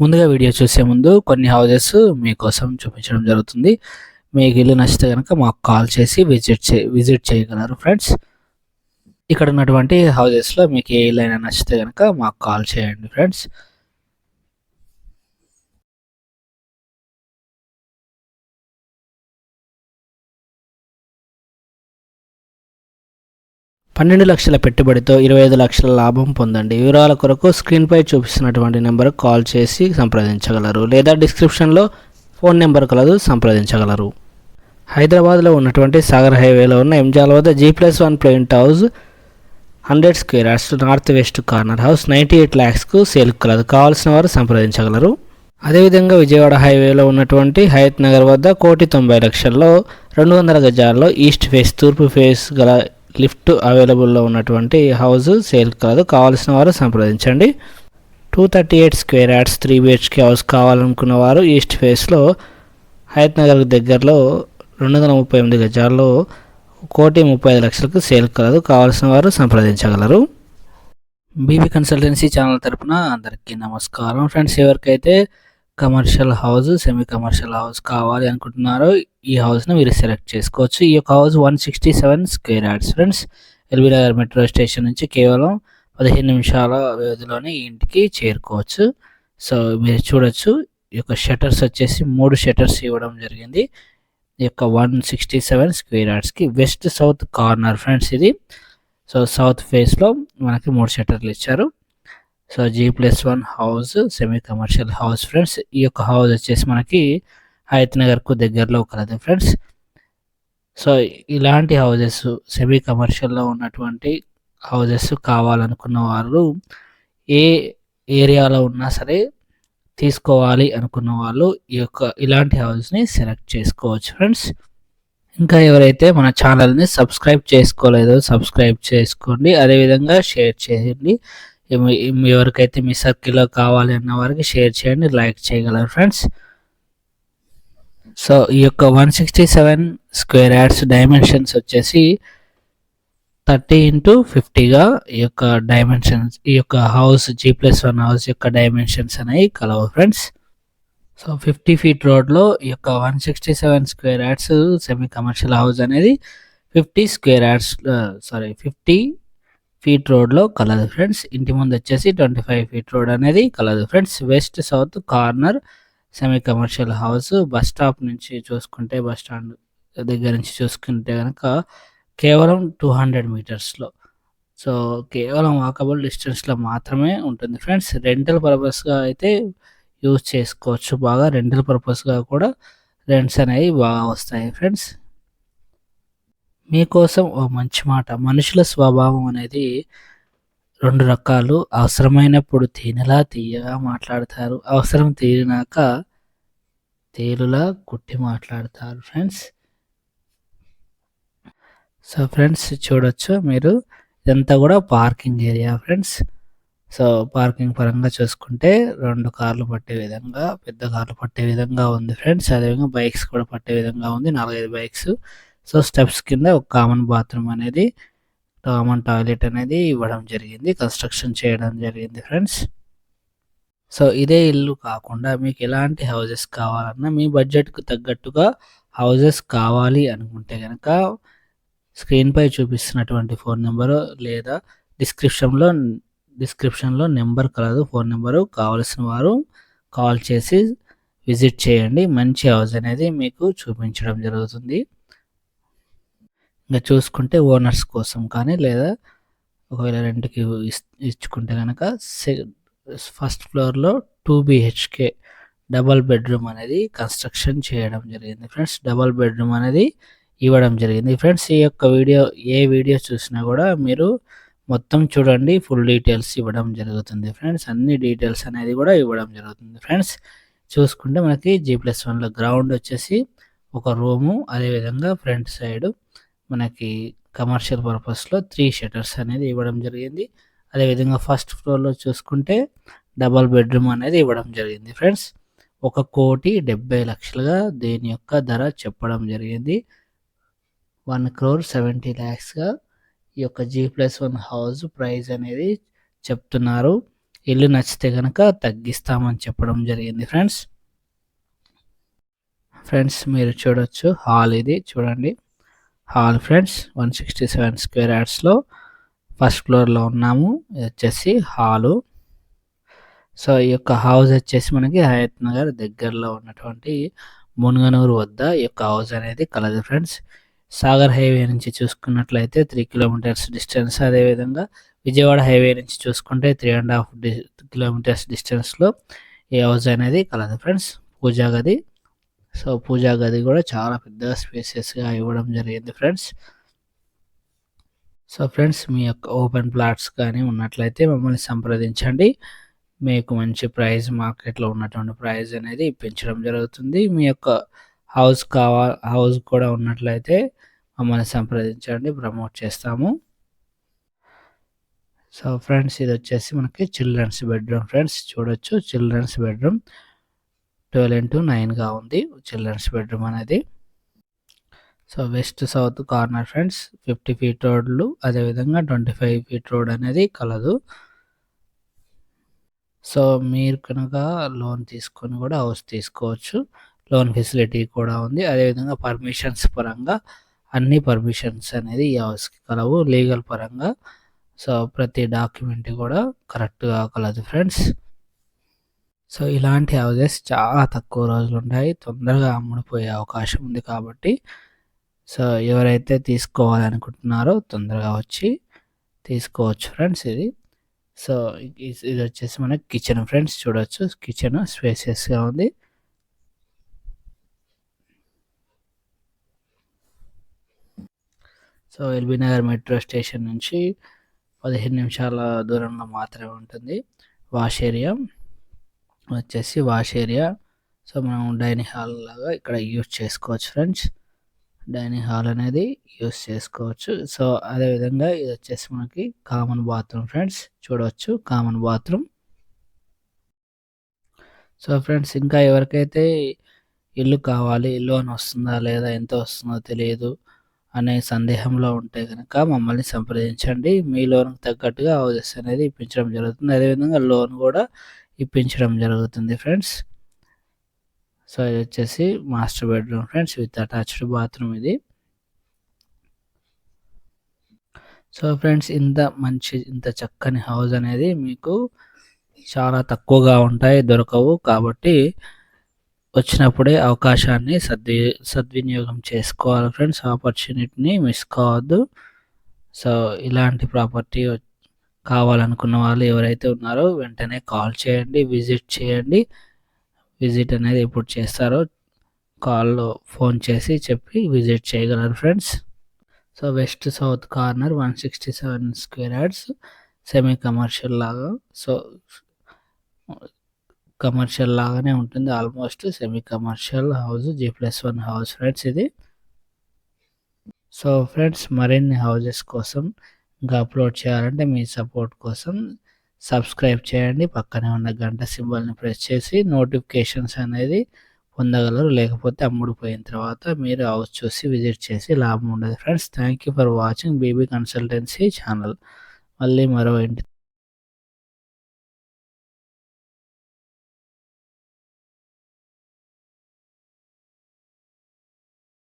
ముందుగా వీడియో చూసే ముందు కొన్ని హౌజెస్ మీకోసం చూపించడం జరుగుతుంది. మీకు ఇల్లు నచ్చితే గనక మాకు కాల్ చేసి విజిట్ చేయగలరు ఫ్రెండ్స్. ఇక్కడ ఉన్నటువంటి హౌజెస్‌లో మీకు ఏ ఇల్లైనా నచ్చితే గనక మాకు కాల్ చేయండి ఫ్రెండ్స్. పన్నెండు లక్షల పెట్టుబడితో 25 లక్షల లాభం పొందండి. వివరాల కొరకు స్క్రీన్పై చూపిస్తున్నటువంటి నెంబర్కు కాల్ చేసి సంప్రదించగలరు, లేదా డిస్క్రిప్షన్లో ఫోన్ నెంబర్ కలదు, సంప్రదించగలరు. హైదరాబాద్లో ఉన్నటువంటి సాగర్ హైవేలో ఉన్న ఎంజాల్ వద్ద G+1 ప్లెయింట్ house 100 square yards north west corner house 98 lakhsకు సేల్ కలదు. కావాల్సిన వారు సంప్రదించగలరు. అదేవిధంగా విజయవాడ హైవేలో ఉన్నటువంటి హయత్ నగర్ వద్ద 1,90,00,000లో 200 గజాల్లో ఈస్ట్ ఫేస్ తూర్పు ఫేస్ గల లిఫ్ట్ అవైలబుల్లో ఉన్నటువంటి హౌస్ సేల్ కలదు. కావాల్సిన వారు సంప్రదించండి. 238 స్క్వేర్ యార్డ్స్ 3 BHK హౌస్ కావాలనుకున్న వారు ఈస్ట్ ఫేస్లో హయత్ నగర్ దగ్గరలో 238 గజాల్లో 1,35,00,000కు సేల్ కలదు. కావాల్సిన వారు సంప్రదించగలరు. బీబీ కన్సల్టెన్సీ ఛానల్ తరపున అందరికీ నమస్కారం ఫ్రెండ్స్. ఎవరికైతే commercial house, semi commercial house కావాలి అనుకుంటున్నారో ఈ హౌస్ను మీరు సెలెక్ట్ చేసుకోవచ్చు. ఈ యొక్క house 167 square yards friends. LB Nagar metro station నుంచి కేవలం 15 నిమిషాల వ్యవధిలోనే ఈ ఇంటికి చేరుకోవచ్చు. సో మీరు చూడొచ్చు, ఈ యొక్క షట్టర్స్ వచ్చేసి 3 షట్టర్స్ ఇవ్వడం జరిగింది. ఈ యొక్క 167 స్క్వేర్ యార్డ్స్కి వెస్ట్ సౌత్ కార్నర్ ఫ్రెండ్స్ ఇది. సో సౌత్ ఫేస్లో మనకి 3 షట్టర్లు ఇచ్చారు. So G+1 house, semi commercial house friends. ఈ యొక్క హౌస్ వచ్చేసి మనకి హయత్ నగర్కు దగ్గరలో కలదు ఫ్రెండ్స్. సో ఇలాంటి హౌజెస్ సెమీ కమర్షియల్లో ఉన్నటువంటి హౌజెస్ కావాలనుకున్న వాళ్ళు ఏ ఏరియాలో ఉన్నా సరే తీసుకోవాలి అనుకున్న వాళ్ళు ఇలాంటి హౌస్ని సెలెక్ట్ చేసుకోవచ్చు ఫ్రెండ్స్. ఇంకా ఎవరైతే మన ఛానల్ని సబ్స్క్రైబ్ చేసుకోలేదో సబ్స్క్రైబ్ చేసుకోండి. అదేవిధంగా షేర్ చేయండి. ఎవరికైతే మీ సర్కిల్లో కావాలి అన్న వారికి షేర్ చేయండి, లైక్ చేయగలరు ఫ్రెండ్స్. సో ఈ యొక్క 167 స్క్వేర్ యార్డ్స్ డైమెన్షన్స్ వచ్చేసి 30x50గా ఈ యొక్క డైమెన్షన్స్, ఈ యొక్క హౌస్ G+1 హౌస్ యొక్క డైమెన్షన్స్ అనేవి కలవు ఫ్రెండ్స్. సో 50 feet రోడ్లో ఈ యొక్క 167 square yards semi commercial house అనేది 50 feet రోడ్లో కలదు ఫ్రెండ్స్. ఇంటి ముందు వచ్చేసి 25 feet రోడ్ అనేది కలదు friends. West south corner semi commercial house. Bus stop నుంచి చూసుకుంటే, బస్ స్టాండ్ దగ్గర నుంచి చూసుకుంటే కనుక కేవలం 200 మీటర్స్లో, సో కేవలం వాకబుల్ డిస్టెన్స్లో మాత్రమే ఉంటుంది ఫ్రెండ్స్. రెంటల్ పర్పస్గా అయితే యూజ్ చేసుకోవచ్చు. బాగా రెంటల్ పర్పస్గా కూడా రెంట్స్ అనేవి బాగా వస్తాయి ఫ్రెండ్స్. మీకోసం ఓ మంచి మాట. మనుషుల స్వభావం అనేది 2 రకాలు. అవసరమైనప్పుడు తేనెలా తీయగా మాట్లాడతారు, అవసరం తీరినాక తేలులా కుట్టి మాట్లాడతారు ఫ్రెండ్స్. సో ఫ్రెండ్స్ చూడొచ్చు మీరు, ఇదంతా కూడా parking area friends. So parking పరంగా చూసుకుంటే 2 కార్లు పట్టే విధంగా, పెద్ద కార్లు పట్టే విధంగా ఉంది ఫ్రెండ్స్. అదేవిధంగా బైక్స్ కూడా పట్టే విధంగా ఉంది, 4-5 బైక్స్. సో స్టెప్స్ కింద ఒక కామన్ బాత్రూమ్ అనేది, కామన్ టాయిలెట్ అనేది ఇవ్వడం జరిగింది, కన్స్ట్రక్షన్ చేయడం జరిగింది ఫ్రెండ్స్. సో ఇదే ఇల్లు కాకుండా మీకు ఎలాంటి హౌజెస్ కావాలన్నా, మీ బడ్జెట్కు తగ్గట్టుగా హౌజెస్ కావాలి అనుకుంటే కనుక స్క్రీన్పై చూపిస్తున్నటువంటి ఫోన్ నెంబరు లేదా డిస్క్రిప్షన్లో నెంబర్ కలదు, ఫోన్ నెంబరు. కావలసిన వారు కాల్ చేసి విజిట్ చేయండి. మంచి హౌస్ అనేది మీకు చూపించడం జరుగుతుంది. ఇంకా చూసుకుంటే ఓనర్స్ కోసం కానీ, లేదా ఒకవేళ రెంట్కి ఇచ్చుకుంటే కనుక ఫస్ట్ ఫ్లోర్లో 2 BHK డబల్ బెడ్రూమ్ అనేది కన్స్ట్రక్షన్ చేయడం జరిగింది ఫ్రెండ్స్. డబల్ బెడ్రూమ్ అనేది ఇవ్వడం జరిగింది ఫ్రెండ్స్. ఈ యొక్క ఏ వీడియో చూసినా కూడా మీరు మొత్తం చూడండి, ఫుల్ డీటెయిల్స్ ఇవ్వడం జరుగుతుంది ఫ్రెండ్స్. అన్ని డీటెయిల్స్ అనేది కూడా ఇవ్వడం జరుగుతుంది ఫ్రెండ్స్. చూసుకుంటే మనకి G+1లో గ్రౌండ్ వచ్చేసి ఒక రూము, అదేవిధంగా ఫ్రంట్ సైడ్ మనకి కమర్షియల్ పర్పస్లో 3 షట్టర్స్ అనేది ఇవ్వడం జరిగింది. అదేవిధంగా ఫస్ట్ ఫ్లోర్లో చూసుకుంటే డబల్ బెడ్రూమ్ అనేది ఇవ్వడం జరిగింది ఫ్రెండ్స్. 1,70,00,000గా దీని యొక్క ధర చెప్పడం జరిగింది. 1,70,00,000గా ఈ యొక్క G+1 హౌస్ ప్రైస్ అనేది చెప్తున్నారు. ఇల్లు నచ్చితే కనుక తగ్గిస్తామని చెప్పడం జరిగింది ఫ్రెండ్స్. ఫ్రెండ్స్ మీరు చూడొచ్చు హాల్ ఇది చూడండి. హాల్ ఫ్రెండ్స్ 167 స్క్వేర్ యార్డ్స్లో ఫస్ట్ ఫ్లోర్లో ఉన్నాము. ఇది వచ్చేసి హాలు. సో ఈ యొక్క హౌస్ వచ్చేసి మనకి హయత్ నగర్ దగ్గరలో ఉన్నటువంటి మునుగనూరు వద్ద ఈ యొక్క హౌస్ అనేది కలదు ఫ్రెండ్స్. సాగర్ హైవే నుంచి చూసుకున్నట్లయితే 3 కిలోమీటర్స్ డిస్టెన్స్, అదేవిధంగా విజయవాడ హైవే నుంచి చూసుకుంటే 3.5 కిలోమీటర్స్ డిస్టెన్స్లో ఈ హౌస్ అనేది కలదు ఫ్రెండ్స్. పూజా గది. సో పూజా గది కూడా చాలా పెద్దగా స్పేసియస్గా ఇవ్వడం జరిగింది ఫ్రెండ్స్. సో ఫ్రెండ్స్ మీ యొక్క ఓపెన్ ప్లాట్స్ కానీ ఉన్నట్లయితే మమ్మల్ని సంప్రదించండి. మీకు మంచి ప్రైస్, మార్కెట్లో ఉన్నటువంటి ప్రైస్ అనేది ఇప్పించడం జరుగుతుంది. మీ యొక్క హౌస్ కూడా ఉన్నట్లయితే మమ్మల్ని సంప్రదించండి, ప్రమోట్ చేస్తాము. సో ఫ్రెండ్స్ ఇది వచ్చేసి మనకి చిల్డ్రన్స్ బెడ్రూమ్ ఫ్రెండ్స్. చూడొచ్చు చిల్డ్రన్స్ బెడ్రూమ్ 12:9గా ఉంది చిల్డ్రన్స్ బెడ్రూమ్ అనేది. So west south corner friends. 50 feet రోడ్లు, అదేవిధంగా 25 ఫీట్ రోడ్ అనేది కలదు. సో మీరు కనుక లోన్ తీసుకొని కూడా హౌస్ తీసుకోవచ్చు. లోన్ ఫెసిలిటీ కూడా ఉంది. అదేవిధంగా పర్మిషన్స్ పరంగా అన్ని పర్మిషన్స్ అనేది ఈ హౌస్కి కలవు. లీగల్ పరంగా సో ప్రతి డాక్యుమెంట్ కూడా కరెక్ట్గా కలదు ఫ్రెండ్స్. సో ఇలాంటి హౌసెస్ చాలా తక్కువ రోజులు ఉంటాయి, తొందరగా అమ్ముడిపోయే అవకాశం ఉంది. కాబట్టి సో ఎవరైతే తీసుకోవాలనుకుంటున్నారో తొందరగా వచ్చి తీసుకోవచ్చు ఫ్రెండ్స్. సో ఇది వచ్చేసి మనకి కిచెన్ ఫ్రెండ్స్. చూడొచ్చు కిచెన్ స్పేసియస్గా ఉంది. So LB Nagar metro station నుంచి 15 నిమిషాల దూరంలో మాత్రమే ఉంటుంది. వాష్ ఏరియా వచ్చేసి వాష్ ఏరియా. సో మనం డైనింగ్ హాల్ లాగా ఇక్కడ యూజ్ చేసుకోవచ్చు ఫ్రెండ్స్. డైనింగ్ హాల్ అనేది యూజ్ చేసుకోవచ్చు. సో అదేవిధంగా ఇది వచ్చేసి మనకి కామన్ బాత్రూమ్ ఫ్రెండ్స్. చూడవచ్చు కామన్ బాత్రూమ్. సో ఫ్రెండ్స్ ఇంకా ఎవరికైతే ఇల్లు కావాలి, లోన్ వస్తుందా లేదా, ఎంత వస్తుందో తెలియదు అనే సందేహంలో ఉంటే కనుక మమ్మల్ని సంప్రదించండి. మీ లోన్కి తగ్గట్టుగా హౌసెస్ అనేది ఇప్పించడం జరుగుతుంది. అదేవిధంగా లోన్ కూడా ఇప్పించడం జరుగుతుంది ఫ్రెండ్స్. సో ఇది వచ్చేసి master bedroom friends with attached bathroom ఇది. సో ఫ్రెండ్స్ ఇంత చక్కని హౌస్ అనేది మీకు చాలా తక్కువగా ఉంటాయి, దొరకవు. కాబట్టి వచ్చినప్పుడే అవకాశాన్ని సద్వినియోగం చేసుకోవాలి ఫ్రెండ్స్. ఆపర్చునిటీని మిస్ కావద్దు. సో ఇలాంటి ప్రాపర్టీ కావాలనుకున్న వాళ్ళు ఎవరైతే ఉన్నారో వెంటనే కాల్ చేయండి, విజిట్ చేయండి. విజిట్ అనేది ఎప్పుడు చేస్తారో కాల్లో ఫోన్ చేసి చెప్పి విజిట్ చేయగలరు friends. So west south corner 167 square yards semi commercial లాగా. సో కమర్షియల్ లాగానే ఉంటుంది, almost semi commercial house, G+1 house friends ఇది. సో ఫ్రెండ్స్ మరిన్ని హౌజెస్ కోసం ఇంకా అప్లోడ్ చేయాలంటే మీ సపోర్ట్ కోసం సబ్స్క్రైబ్ చేయండి. పక్కనే ఉన్న గంట సింబల్ని ప్రెస్ చేసి నోటిఫికేషన్స్ అనేది పొందగలరు. లేకపోతే అమ్ముడుపోయిన తర్వాత మీరు హౌస్ చూసి విజిట్ చేసి లాభం ఉండదు friends. Thank you for watching BB consultancy channel. మళ్ళీ మరో ఇంటి